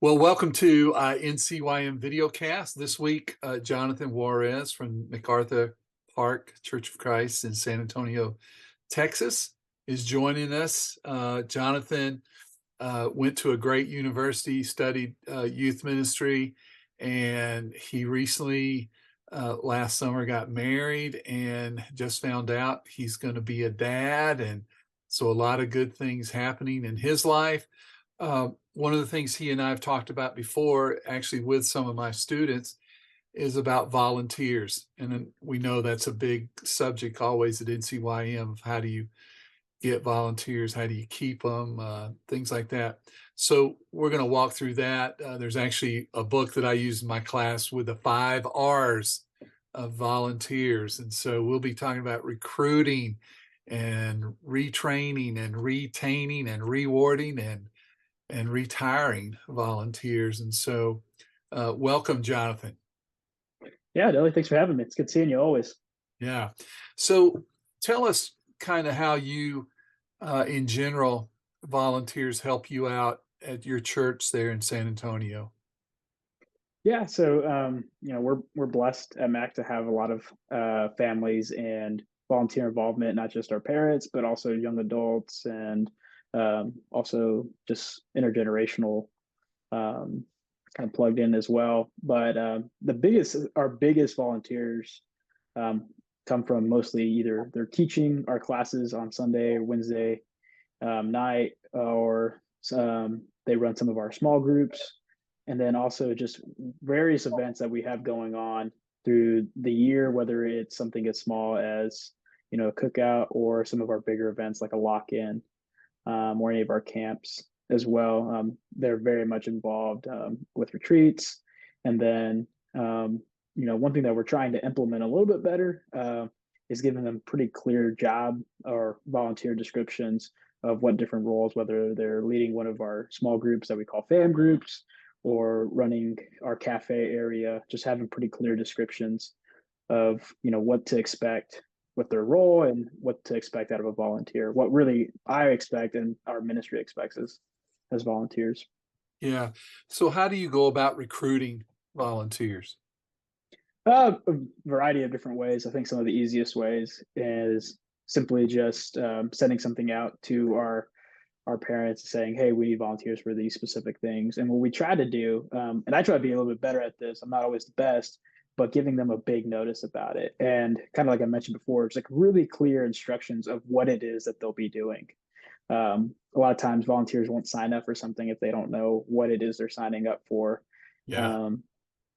Well, welcome to NCYM Videocast. This week, Jonathan Juarez from MacArthur Park Church of Christ in San Antonio, Texas, is joining us. Jonathan went to a great university, studied youth ministry, and he recently, last summer, got married and just found out he's going to be a dad. And so a lot of good things happening in his life. One of the things he and I have talked about before, actually with some of my students, is about volunteers. And then we know that's a big subject always at NCYM of how do you get volunteers, how do you keep them, things like that. So we're going to walk through that. There's actually a book that I use in my class with the 5 R's of volunteers. And so we'll be talking about recruiting and retraining and retaining and rewarding and retiring volunteers. And so, welcome, Jonathan. Yeah, Dilly, thanks for having me. It's good seeing you always. Yeah. So, tell us kind of how you, in general, volunteers help you out at your church there in San Antonio. Yeah, so we're blessed at Mac to have a lot of families and volunteer involvement, not just our parents, but also young adults and also just intergenerational kind of plugged in as well. But our biggest volunteers um, come from mostly either they're teaching our classes on Sunday or Wednesday night, or they run some of our small groups, and then also just various events that we have going on through the year, whether it's something as small as a cookout or some of our bigger events like a lock-in or any of our camps as well. They're very much involved with retreats, and then one thing that we're trying to implement a little bit better is giving them pretty clear job or volunteer descriptions of what different roles, whether they're leading one of our small groups that we call fam groups or running our cafe area, just having pretty clear descriptions of what to expect with their role and what to expect out of a volunteer. What really I expect and our ministry expects as volunteers. Yeah. So, how do you go about recruiting volunteers? A variety of different ways. I think some of the easiest ways is simply just sending something out to our parents saying, "Hey, we need volunteers for these specific things." And what we try to do, and I try to be a little bit better at this. I'm not always the best, but giving them a big notice about it, and kind of like I mentioned before, it's like really clear instructions of what it is that they'll be doing. A lot of times, volunteers won't sign up for something if they don't know what it is they're signing up for. Yeah. Um,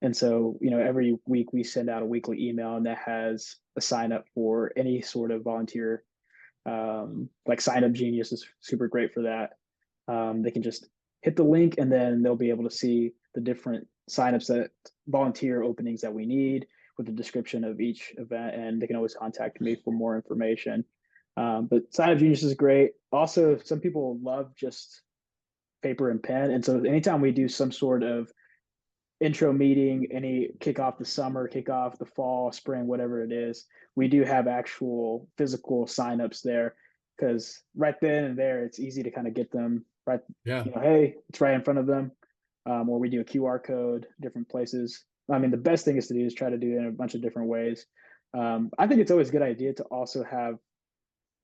and so, every week we send out a weekly email and that has a sign up for any sort of volunteer. Like Sign Up Genius is super great for that. They can just hit the link and then they'll be able to see the different signups that volunteer openings that we need with the description of each event. And they can always contact me for more information. But Sign Up Genius is great. Also, some people love just paper and pen. And so anytime we do some sort of intro meeting, any kick off the summer, kick off the fall, spring, whatever it is, we do have actual physical signups there because right then and there, it's easy to kind of get them right. Yeah. Hey, it's right in front of them. Or we do a QR code, different places. I mean, the best thing is to do is try to do it in a bunch of different ways. I think it's always a good idea to also have,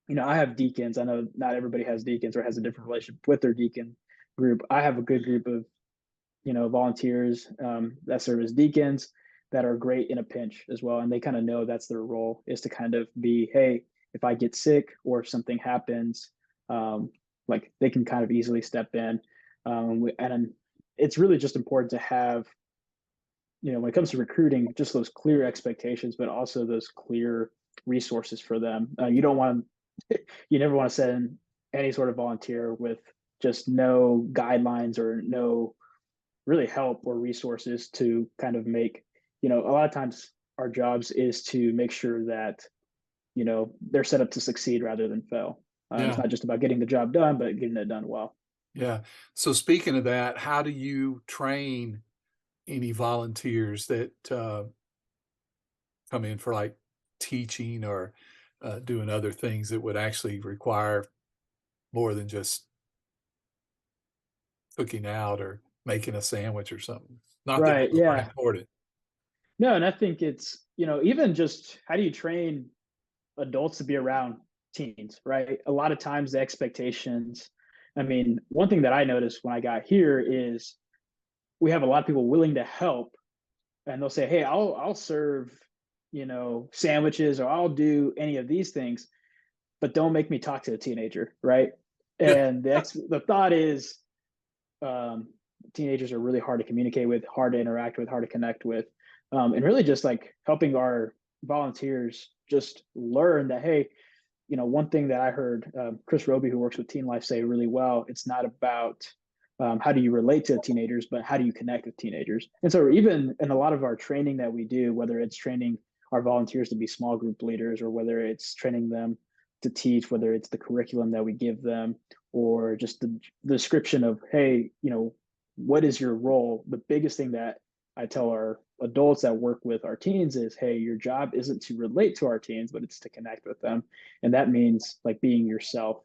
I have deacons. I know not everybody has deacons or has a different relationship with their deacon group. I have a good group of volunteers that serve as deacons that are great in a pinch as well. And they kind of know that's their role is to kind of be, hey, if I get sick or if something happens, like they can kind of easily step in. And it's really just important to have, when it comes to recruiting, just those clear expectations, but also those clear resources for them. You don't want to, you never want to send any sort of volunteer with just no guidelines or no really help or resources to kind of make, a lot of times our jobs is to make sure that, they're set up to succeed rather than fail. It's Yeah. not just about getting the job done, but getting it done well. Yeah. So, speaking of that, how do you train any volunteers that come in for like teaching or doing other things that would actually require more than just cooking out or making a sandwich or something. Not that Right, those aren't yeah. important. No, and I think it's, even just how do you train adults to be around teens, right? A lot of times the expectations, I mean, one thing that I noticed when I got here is we have a lot of people willing to help, and they'll say, "Hey, I'll serve, sandwiches, or I'll do any of these things, but don't make me talk to a teenager," right? Yeah, And the thought is, um, teenagers are really hard to communicate with, hard to interact with, hard to connect with, and really just like helping our volunteers just learn that, hey, one thing that I heard Chris Roby, who works with Teen Life, say really well, it's not about how do you relate to teenagers, but how do you connect with teenagers. And so even in a lot of our training that we do, whether it's training our volunteers to be small group leaders, or whether it's training them to teach, whether it's the curriculum that we give them, or just the description of, hey, what is your role? The biggest thing that I tell our adults that work with our teens is, hey, your job isn't to relate to our teens, but it's to connect with them. And that means like being yourself,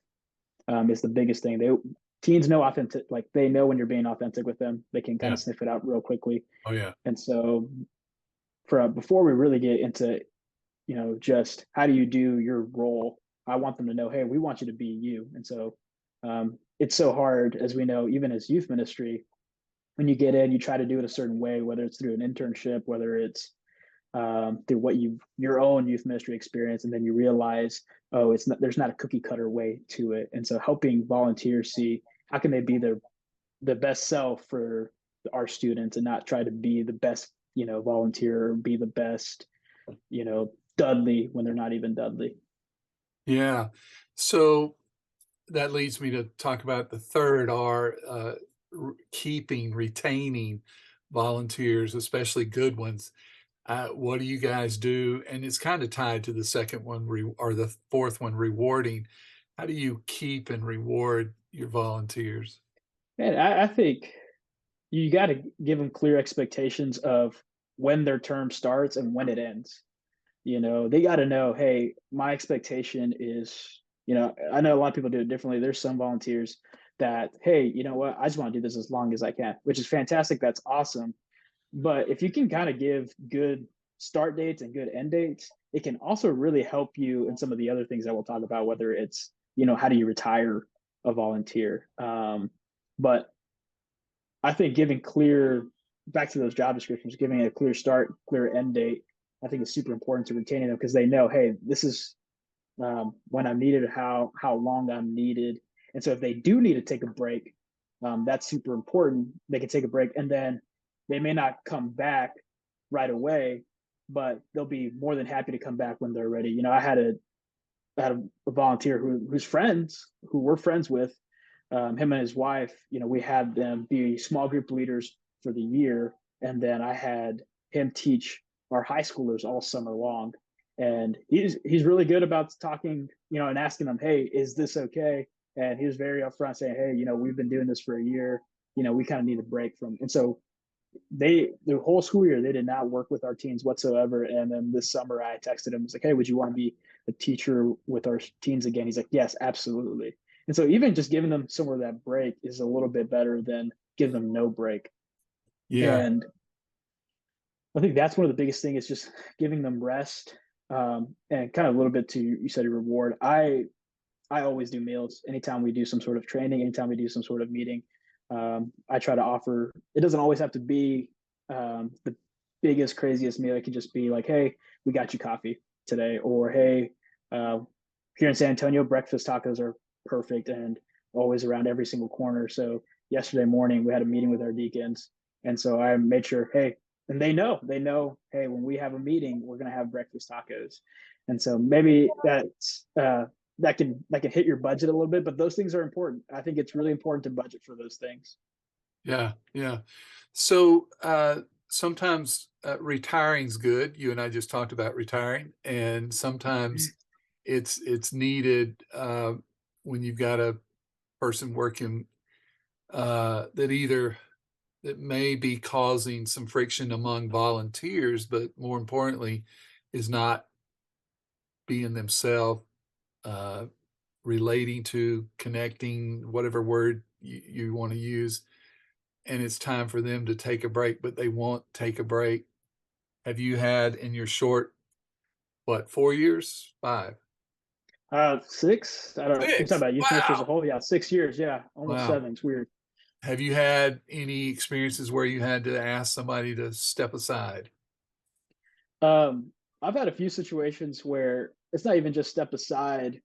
is the biggest thing. Teens know authentic, like they know when you're being authentic with them. They can kind yeah. of sniff it out real quickly. Oh, yeah. And so for before we really get into, just how do you do your role, I want them to know, hey, we want you to be you. And so it's so hard, as we know, even as youth ministry, when you get in, you try to do it a certain way, whether it's through an internship, whether it's through what your own youth ministry experience, and then you realize, oh, it's not, there's not a cookie cutter way to it. And so helping volunteers see how can they be the best self for our students, and not try to be the best, volunteer, or be the best, Dudley, when they're not even Dudley. Yeah. So that leads me to talk about the third R, keeping, retaining volunteers, especially good ones. What do you guys do? And it's kind of tied to the second one, or the fourth one, rewarding. How do you keep and reward your volunteers? And I think you got to give them clear expectations of when their term starts and when it ends. They got to know, hey, my expectation is, I know a lot of people do it differently. There's some volunteers that, hey, you know what, I just want to do this as long as I can, which is fantastic. That's awesome. But if you can kind of give good start dates and good end dates, it can also really help you in some of the other things that we'll talk about, whether it's, how do you retire a volunteer. But I think giving clear, back to those job descriptions, giving a clear start, clear end date, I think is super important to retaining them, because they know, hey, this is when I'm needed, how long I'm needed. And so if they do need to take a break, that's super important. They can take a break, and then they may not come back right away, but they'll be more than happy to come back when they're ready. I had a volunteer who's friends, who we're friends with, him and his wife. We had them be small group leaders for the year, and then I had him teach our high schoolers all summer long. And he's really good about talking, and asking them, hey, is this okay? And he was very upfront, saying, hey, we've been doing this for a year. We kind of need a break from. And so the whole school year they did not work with our teens whatsoever. And then this summer I texted him, was like, hey, would you want to be a teacher with our teens again? He's like, yes, absolutely. And so even just giving them somewhere that break is a little bit better than giving them no break. Yeah. And I think that's one of the biggest things, is just giving them rest. And kind of a little bit to, you said, your reward. I always do meals anytime we do some sort of training, anytime we do some sort of meeting. I try to offer. It doesn't always have to be the biggest, craziest meal. It can just be like, hey, we got you coffee today, or hey, uh, here in San Antonio, breakfast tacos are perfect and always around every single corner. So yesterday morning we had a meeting with our deacons, and so I made sure, hey, and they know, hey, when we have a meeting, we're gonna have breakfast tacos. And so maybe that can hit your budget a little bit, but those things are important. I think it's really important to budget for those things. Yeah, yeah. So, sometimes, retiring's good. You and I just talked about retiring, and sometimes it's needed, when you've got a person working, that may be causing some friction among volunteers, but more importantly, is not being themselves, uh, relating to, connecting, whatever word you wanna use. and it's time for them to take a break, but they won't take a break. Have you had in your short, what, 4 years? 5? 6. I don't. You're talking 6! about youth ministry as a Wow! whole. Yeah, 6 years. Yeah, almost Wow. 7. It's weird. Have you had any experiences where you had to ask somebody to step aside? Um, I've had a few situations where it's not even just step aside.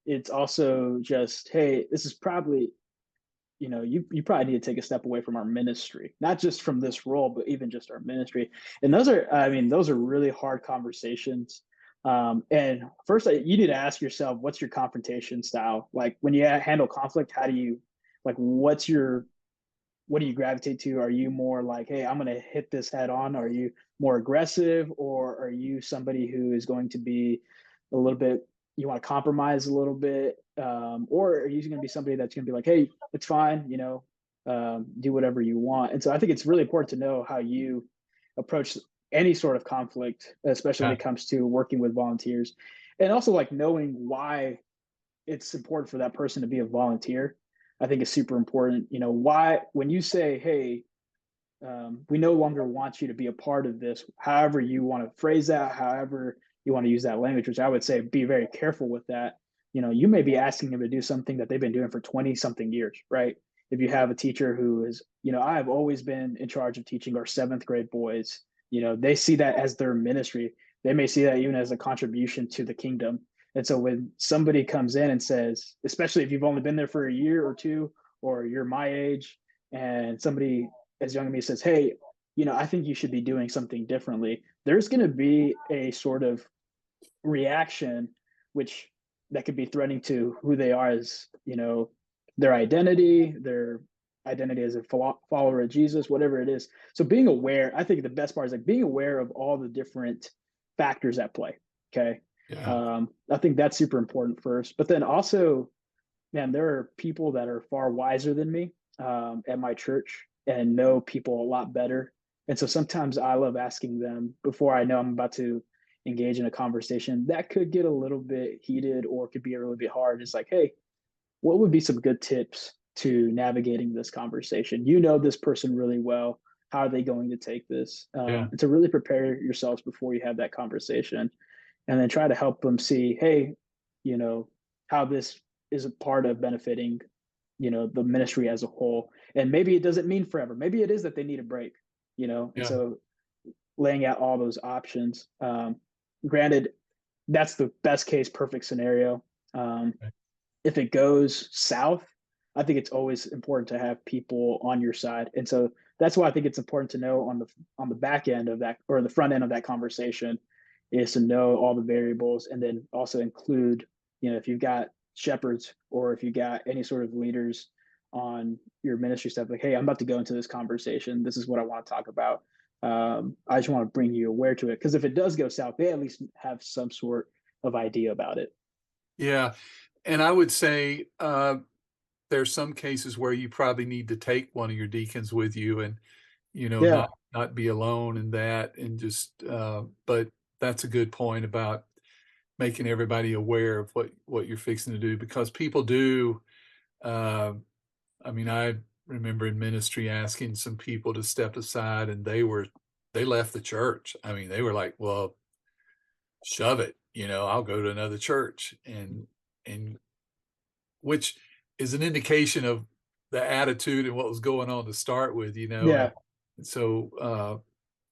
It's also just, hey, this is probably, you probably need to take a step away from our ministry, not just from this role, but even just our ministry. And those are, I mean, those are really hard conversations. And first, you need to ask yourself, what's your confrontation style? Like when you handle conflict, how do you, like, what do you gravitate to? Are you more like, hey, I'm going to hit this head on? Are you more aggressive, or are you somebody who is going to be a little bit, you want to compromise a little bit? Or are you going to be somebody that's going to be like, hey, it's fine, do whatever you want? And so I think it's really important to know how you approach any sort of conflict, especially when Yeah, it comes to working with volunteers, and also like knowing why it's important for that person to be a volunteer. I think is super important. Why, when you say, hey, we no longer want you to be a part of this, however you want to phrase that, however you want to use that language, which I would say be very careful with that. You may be asking them to do something that they've been doing for 20 something years, right? If you have a teacher who is, I've always been in charge of teaching our 7th grade boys, they see that as their ministry. They may see that even as a contribution to the kingdom. And so when somebody comes in and says, especially if you've only been there for a year or two, or you're my age, and somebody as young as me says, hey, I think you should be doing something differently, there's going to be a sort of reaction, which that could be threatening to who they are as, their identity as a follower of Jesus, whatever it is. So being aware, I think the best part is like being aware of all the different factors at play. Okay. yeah, I think that's super important first, but then also, man, there are people that are far wiser than me at my church and know people a lot better. And so sometimes I love asking them before I know I'm about to engage in a conversation that could get a little bit heated or could be a little bit hard. It's like, hey, what would be some good tips to navigating this conversation? This person really well. How are they going to take this? yeah, And to really prepare yourselves before you have that conversation, and then try to help them see, hey, you know, how this is a part of benefiting, the ministry as a whole. And maybe it doesn't mean forever. Maybe it is that they need a break, and yeah, so laying out all those options. Granted, that's the best case, perfect scenario. okay. If it goes south, I think it's always important to have people on your side. And so that's why I think it's important to know on the back end of that, or the front end of that conversation, is to know all the variables, and then also include, if you've got shepherds or if you got any sort of leaders on your ministry stuff, like, hey, I'm about to go into this conversation. This is what I want to talk about. I just want to bring you aware to it, because if it does go south, they at least have some sort of idea about it. Yeah, and I would say, there's some cases where you probably need to take one of your deacons with you and, Yeah. not be alone in that and just, but that's a good point about making everybody aware of what you're fixing to do because people do, um, I mean, I remember in ministry asking some people to step aside and they left the church. I mean, they were like, "Well, shove it, I'll go to another church." And which is an indication of the attitude and what was going on to start with, Yeah. and so,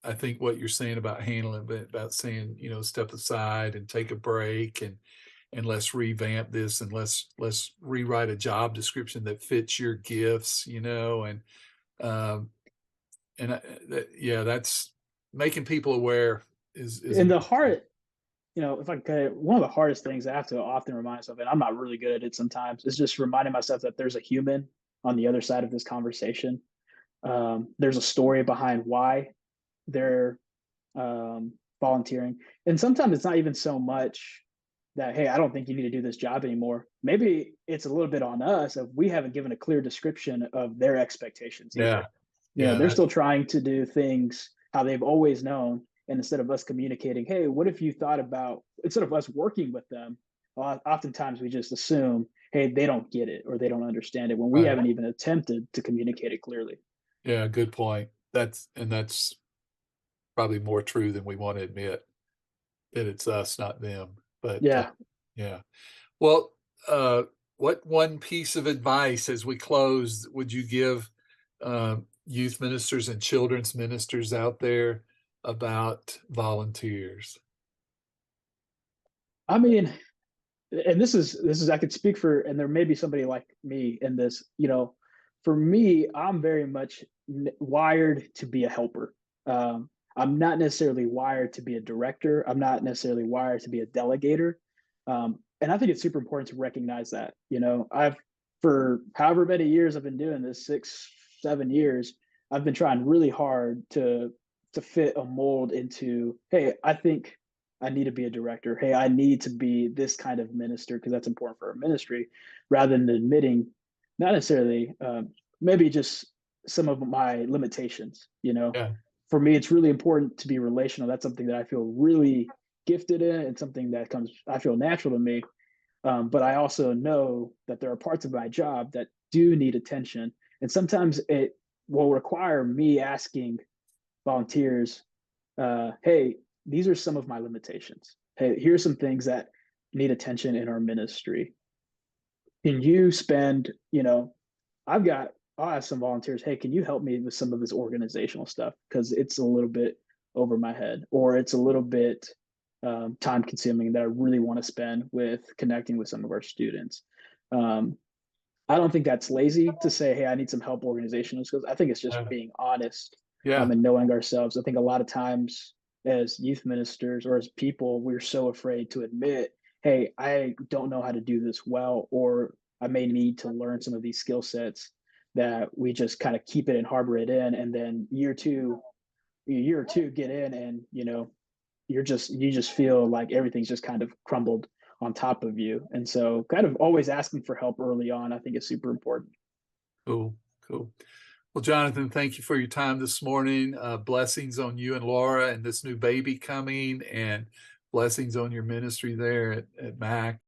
I think what you're saying about handling it, about saying, step aside and take a break and let's revamp this and let's rewrite a job description that fits your gifts, um, and yeah, that's making people aware is a And the big thing. hard, if I could, one of the hardest things I have to often remind myself, and I'm not really good at it sometimes, is just reminding myself that there's a human on the other side of this conversation. There's a story behind why they're volunteering. And sometimes it's not even so much that, hey, I don't think you need to do this job anymore. Maybe it's a little bit on us if we haven't given a clear description of their expectations Yeah, either. yeah, They're still that's trying to do things how they've always known. And instead of us communicating, hey, what if you thought about, instead of us working with them, oftentimes we just assume, hey, they don't get it or they don't understand it when we right. haven't even attempted to communicate it clearly. Yeah, good point. That's probably more true than we wanna admit, that it's us, not them, but, Yeah. yeah. Well, uh, what one piece of advice as we close would you give, youth ministers and children's ministers out there about volunteers? I mean, and this is I could speak for, and there may be somebody like me in this, for me, I'm very much wired to be a helper. I'm not necessarily wired to be a director. I'm not necessarily wired to be a delegator. And I think it's super important to recognize that. I've for however many years I've been doing this, 6, 7 years, I've been trying really hard to fit a mold into, hey, I think I need to be a director. Hey, I need to be this kind of minister because that's important for our ministry, rather than admitting not necessarily maybe just some of my limitations. Yeah, For me, it's really important to be relational. That's something that I feel really gifted in, and something that comes I feel natural to me. But I also know that there are parts of my job that do need attention, and sometimes it will require me asking volunteers, hey, these are some of my limitations. Hey, here's some things that need attention in our ministry. Can you spend, I'll ask some volunteers, hey, can you help me with some of this organizational stuff? Because it's a little bit over my head, or it's a little bit time consuming that I really want to spend with connecting with some of our students. Um, I don't think that's lazy to say, hey, I need some help organizational skills. I think it's just yeah, being honest, yeah, and knowing ourselves. I think a lot of times as youth ministers or as people, we're so afraid to admit, hey, I don't know how to do this well, or I may need to learn some of these skill sets, that we just kind of keep it and harbor it in. And then year or two get in, and you just feel like everything's just kind of crumbled on top of you. And so kind of always asking for help early on, I think, is super important. cool, cool. Well, Jonathan, thank you for your time this morning. Blessings on you and Laura and this new baby coming, and blessings on your ministry there at Mac.